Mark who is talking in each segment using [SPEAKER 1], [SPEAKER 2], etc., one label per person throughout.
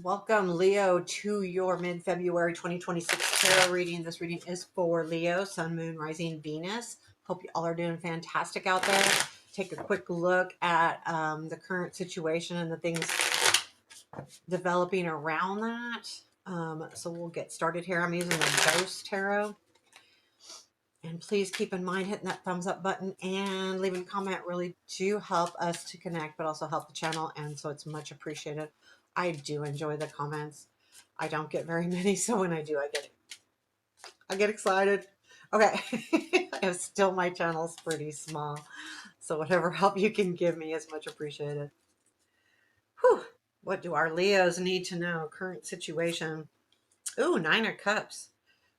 [SPEAKER 1] Welcome, Leo, to your mid-February 2026 tarot reading. This reading is for Leo, Sun, Moon, Rising, Venus. Hope you all are doing fantastic out there. Take a quick look at the current situation and the things developing around that. So we'll get started here. I'm using the Ghost Tarot. And please keep in mind hitting that thumbs up button and leaving a comment really do help us to connect, but also help the channel. And so it's much appreciated. I do enjoy the comments. I don't get very many, so when I do, I get excited. Okay, still my channel's pretty small, so whatever help you can give me is much appreciated. Whew. What do our Leos need to know? Current situation. Ooh, Nine of Cups.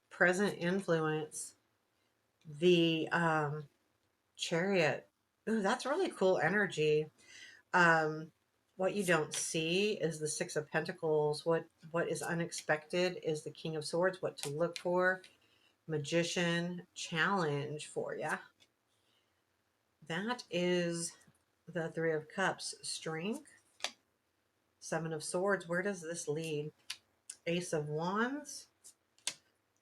[SPEAKER 1] Present influence. The Chariot. Ooh, that's really cool energy. Um, what you don't see is the Six of Pentacles. What is unexpected is the King of Swords. What to look for. Magician challenge for you. That is the Three of Cups. Strength. Seven of Swords. Where does this lead? Ace of Wands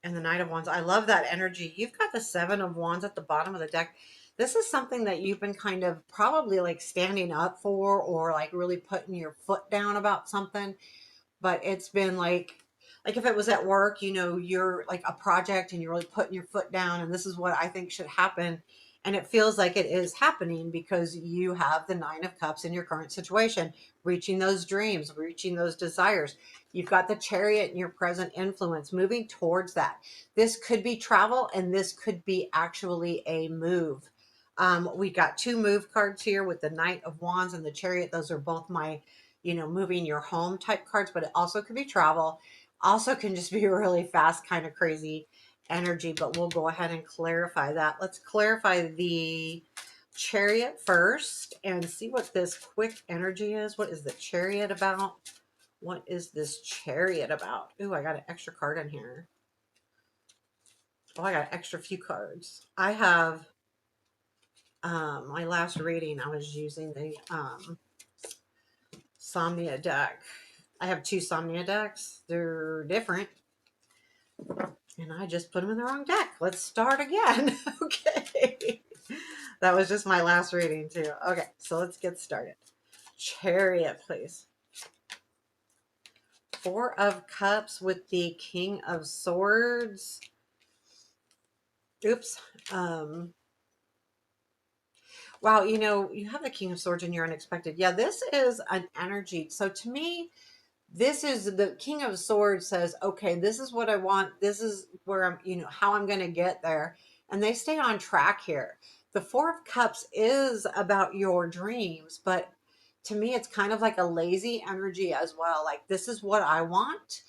[SPEAKER 1] and the Knight of Wands. I love that energy. You've got the Seven of Wands at the bottom of the deck. This is something that you've been kind of probably like standing up for or like really putting your foot down about something. But it's been like if it was at work, you're like a project and you're really putting your foot down and this is what I think should happen. And it feels like it is happening because you have the Nine of Cups in your current situation, reaching those dreams, reaching those desires. You've got the Chariot in your present influence, moving towards that. This could be travel and this could be actually a move. We got two move cards here with the Knight of Wands and the Chariot. Those are both my moving your home type cards, but it also could be travel. Also can just be really fast, kind of crazy energy, but we'll go ahead and clarify that. Let's clarify the Chariot first and see what this quick energy is. What is the Chariot about? What is this Chariot about? Ooh, I got an extra card in here. Oh, I got an extra few cards. I have my last reading, I was using the Somnia deck. I have two Somnia decks. They're different. And I just put them in the wrong deck. Let's start again. Okay. That was just my last reading too. Okay, so let's get started. Chariot, please. Four of Cups with the King of Swords. Oops. Wow, you have the King of Swords and you're unexpected. Yeah, this is an energy. So to me, this is the King of Swords says, okay, this is what I want. This is where I'm, how I'm going to get there. And they stay on track here. The Four of Cups is about your dreams, but to me, it's kind of like a lazy energy as well. Like, this is what I want,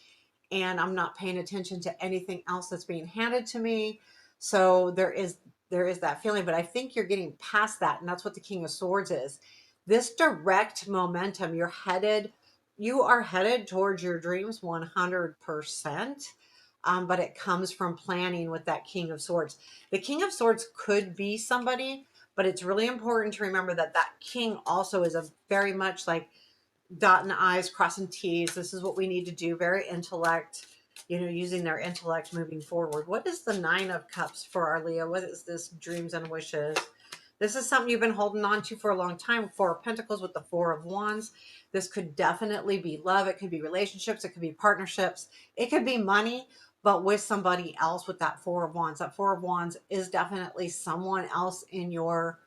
[SPEAKER 1] and I'm not paying attention to anything else that's being handed to me. So there is that feeling, but I think you're getting past that, and that's what the King of Swords is. This direct momentum, you are headed towards your dreams 100%. But it comes from planning with that King of Swords. The King of Swords could be somebody, but it's really important to remember that that king also is a very much like dotting I's, crossing T's. This is what we need to do. Very intellect, using their intellect moving forward. What is the Nine of Cups for our Leo? What is this dreams and wishes? This is something you've been holding on to for a long time. Four of Pentacles with the Four of Wands. This could definitely be love. It could be relationships. It could be partnerships. It could be money, but with somebody else with that Four of Wands. That Four of Wands is definitely someone else in your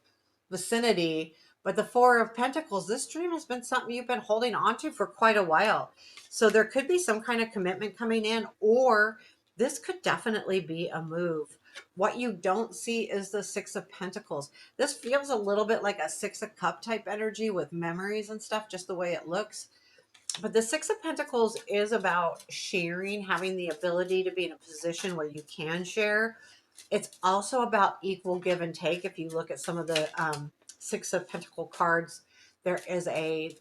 [SPEAKER 1] vicinity. But the Four of Pentacles, this dream has been something you've been holding on to for quite a while. So there could be some kind of commitment coming in, or this could definitely be a move. What you don't see is the Six of Pentacles. This feels a little bit like a Six of Cup type energy with memories and stuff, just the way it looks. But the Six of Pentacles is about sharing, having the ability to be in a position where you can share. It's also about equal give and take. If you look at some of the Six of Pentacle cards, there is a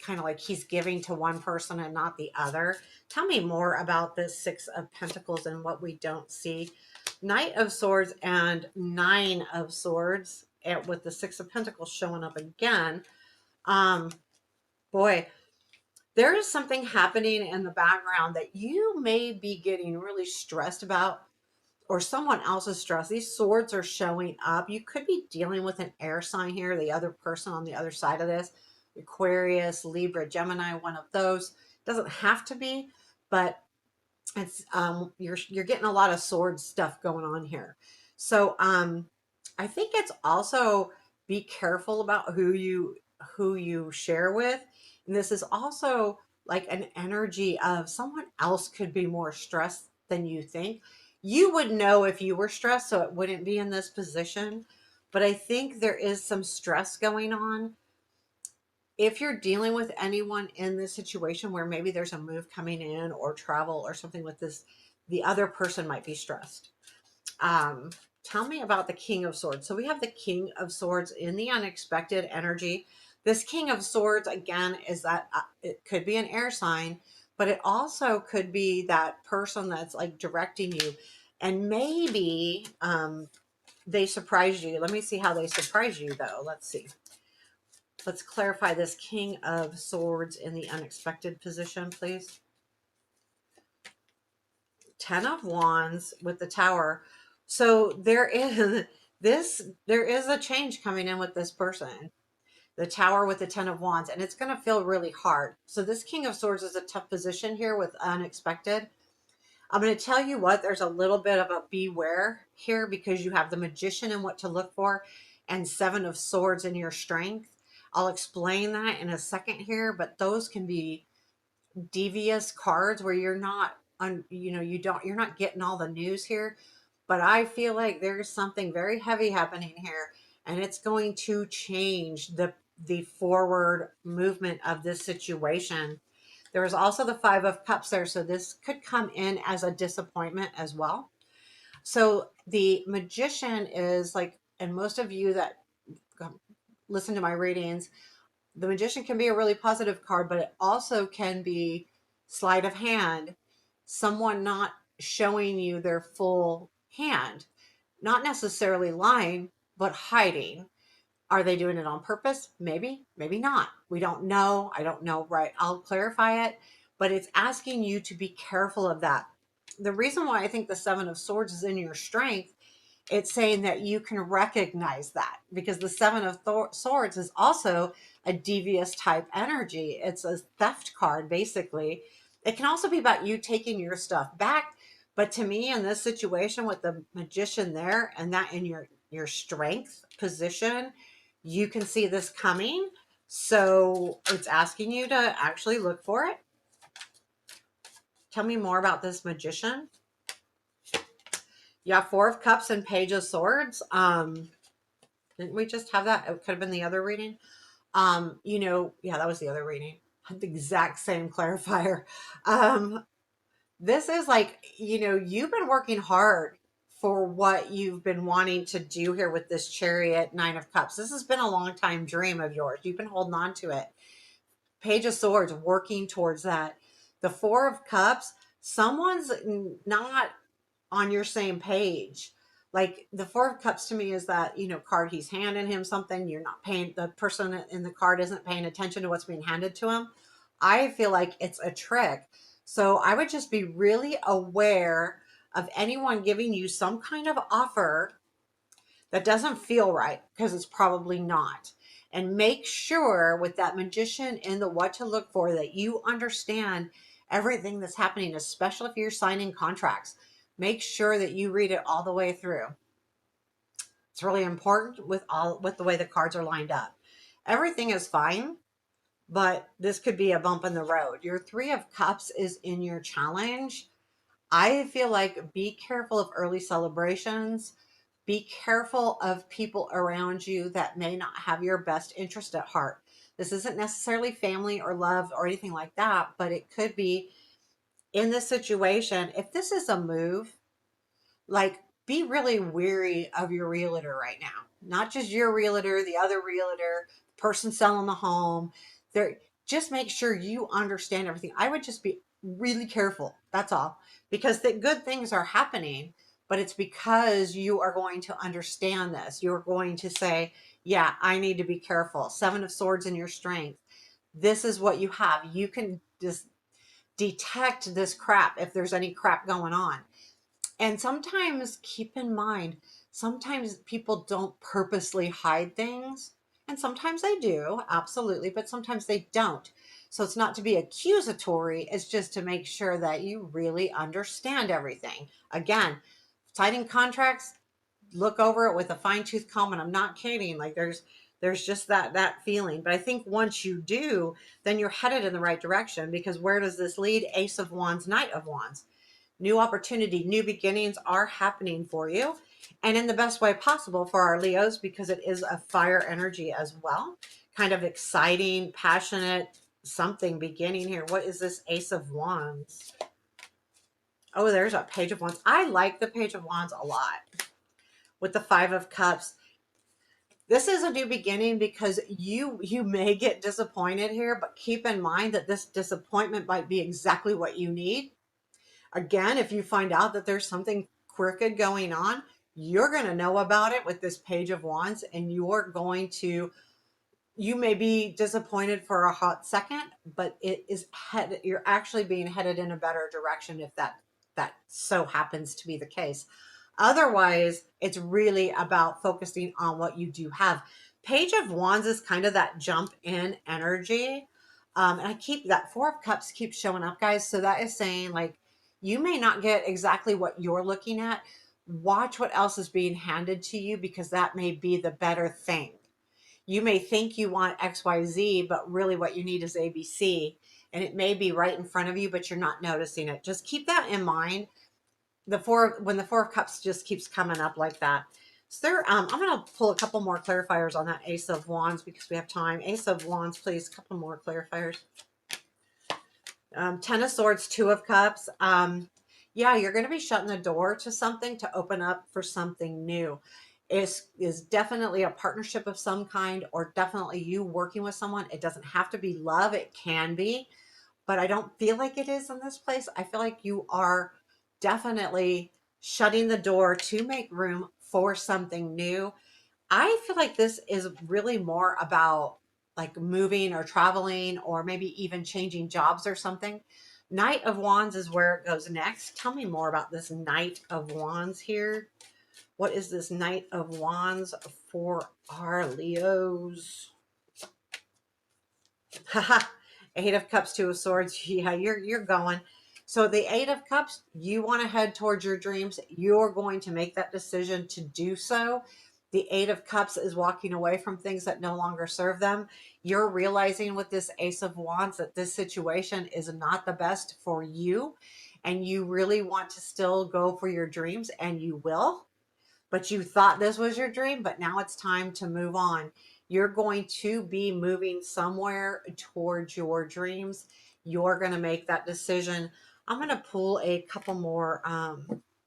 [SPEAKER 1] kind of like he's giving to one person and not the other. Tell me more about this Six of Pentacles and what we don't see. Knight of Swords and Nine of Swords, with the Six of Pentacles showing up again. Boy, There is something happening in the background that you may be getting really stressed about, or someone else's stress. These swords are showing up. You could be dealing with an air sign here, the other person on the other side of this, Aquarius, Libra, Gemini, one of those. Doesn't have to be, but it's you're getting a lot of sword stuff going on here. So I think it's also be careful about who you share with. And this is also like an energy of someone else could be more stressed than you think. You would know if you were stressed, so it wouldn't be in this position. But I think there is some stress going on if you're dealing with anyone in this situation where maybe there's a move coming in or travel or something with this, the other person might be stressed. Um, Tell me about the King of Swords. So we have the King of Swords in the unexpected energy. This King of Swords, again, is that it could be an air sign, but it also could be that person that's like directing you. And maybe they surprise you. Let me see how they surprise you, though. Let's see. Let's clarify this King of Swords in the unexpected position, please. Ten of Wands with the Tower. So there is there is a change coming in with this person. The Tower with the Ten of Wands, and it's going to feel really hard. So this King of Swords is a tough position here with unexpected. I'm going to tell you what, there's a little bit of a beware here because you have the Magician and what to look for and Seven of Swords in your strength. I'll explain that in a second here, but those can be devious cards where you're not you're not getting all the news here, but I feel like there's something very heavy happening here, and it's going to change the forward movement of this situation. There is also the Five of Cups there, so this could come in as a disappointment as well. So the Magician is like, and most of you that listen to my readings, the Magician can be a really positive card, but it also can be sleight of hand, someone not showing you their full hand, not necessarily lying, but hiding. Are they doing it on purpose? Maybe, maybe not. We don't know. I don't know, right? I'll clarify it, but it's asking you to be careful of that. The reason why I think the Seven of Swords is in your strength, it's saying that you can recognize that because the Seven of Swords is also a devious type energy. It's a theft card, basically. It can also be about you taking your stuff back. But to me, in this situation with the Magician there and that in your strength position, you can see this coming. So it's asking you to actually look for it. Tell me more about this Magician. You have Four of Cups and Page of Swords. Didn't we just have that? It could have been the other reading. Yeah, that was the other reading. Had the exact same clarifier. This is like, you've been working hard for what you've been wanting to do here with this Chariot, Nine of Cups. This has been a long time dream of yours. You've been holding on to it. Page of Swords, working towards that. The Four of Cups, someone's not on your same page. Like the Four of Cups to me is that, card, he's handing him something. You're not paying, the person in the card isn't paying attention to what's being handed to him. I feel like it's a trick. So I would just be really aware of anyone giving you some kind of offer that doesn't feel right, because it's probably not. And make sure with that Magician and the what to look for that you understand everything that's happening, especially if you're signing contracts. Make sure that you read it all the way through. It's really important with the way the cards are lined up. Everything is fine, but this could be a bump in the road. Your Three of Cups is in your challenge. I feel like be careful of early celebrations. Be careful of people around you that may not have your best interest at heart. This isn't necessarily family or love or anything like that, but it could be in this situation. If this is a move, like, be really weary of your realtor right now. Not just your realtor, the other realtor, person selling the home. There, just make sure you understand everything. I would just be really careful. That's all. Because the good things are happening, but it's because you are going to understand this. You're going to say, yeah, I need to be careful. Seven of Swords in your strength. this is what you have. You can just detect this crap if there's any crap going on. And sometimes keep in mind, sometimes people don't purposely hide things. And sometimes they do, absolutely, but sometimes they don't. So it's not to be accusatory, it's just to make sure that you really understand everything. Again, signing contracts, look over it with a fine tooth comb, and I'm not kidding. Like there's just that feeling. But I think once you do, then you're headed in the right direction, because where does this lead? Ace of Wands, Knight of Wands. New opportunity, new beginnings are happening for you, and in the best way possible for our Leos, because it is a fire energy as well. Kind of exciting, passionate, something beginning here. What is this Ace of Wands? Oh, there's a Page of Wands. I like the Page of Wands a lot. With the Five of Cups, this is a new beginning, because you may get disappointed here, but keep in mind that this disappointment might be exactly what you need. Again, if you find out that there's something crooked going on, you're going to know about it with this Page of Wands, and you may be disappointed for a hot second, but you're actually being headed in a better direction if that so happens to be the case. Otherwise, it's really about focusing on what you do have. Page of Wands is kind of that jump in energy. And I keep that Four of Cups keeps showing up, guys. So that is saying, like, you may not get exactly what you're looking at. Watch what else is being handed to you, because that may be the better thing. You may think you want XYZ, but really what you need is ABC. And it may be right in front of you, but you're not noticing it. Just keep that in mind. When the Four of Cups just keeps coming up like that. So I'm going to pull a couple more clarifiers on that Ace of Wands, because we have time. Ace of Wands, please. A couple more clarifiers. Ten of Swords, Two of Cups. Yeah, you're going to be shutting the door to something to open up for something new. Is definitely a partnership of some kind, or definitely you working with someone. It doesn't have to be love. It can be, but I don't feel like it is in this place. I feel like you are definitely shutting the door to make room for something new. I feel like this is really more about like moving or traveling, or maybe even changing jobs or something. Knight of Wands is where it goes next. Tell me more about this Knight of Wands here. What is this Knight of Wands for our Leos? Haha. Eight of Cups, Two of Swords. Yeah, you're going. So the Eight of Cups, you want to head towards your dreams. You're going to make that decision to do so. The Eight of Cups is walking away from things that no longer serve them. You're realizing with this Ace of Wands that this situation is not the best for you, and you really want to still go for your dreams, and you will. But you thought this was your dream, but now it's time to move on. You're going to be moving somewhere towards your dreams. You're going to make that decision. I'm going to pull a couple more. I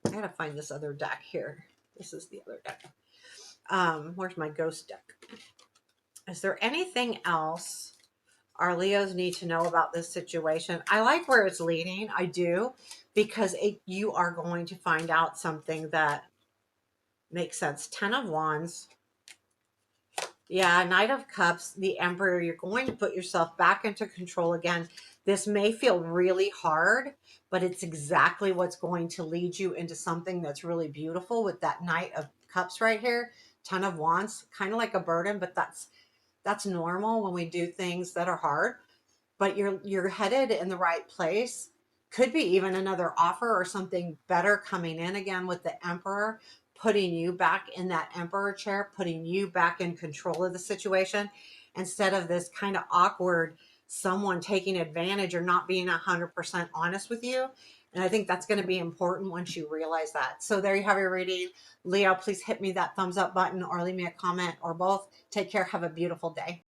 [SPEAKER 1] got to find this other deck here. This is the other deck. Where's my ghost deck? Is there anything else our Leos need to know about this situation? I like where it's leading. I do, because you are going to find out something that makes sense. Ten of Wands. Yeah, Knight of Cups, the Emperor. You're going to put yourself back into control again. This may feel really hard, but it's exactly what's going to lead you into something that's really beautiful with that Knight of Cups right here. Ten of Wands, kind of like a burden, but that's normal when we do things that are hard. But you're headed in the right place. Could be even another offer or something better coming in again with the Emperor, putting you back in that Emperor chair, putting you back in control of the situation, instead of this kind of awkward someone taking advantage or not being 100% honest with you. And I think that's going to be important once you realize that. So there you have your reading. Leo, please hit me that thumbs up button or leave me a comment, or both. Take care. Have a beautiful day.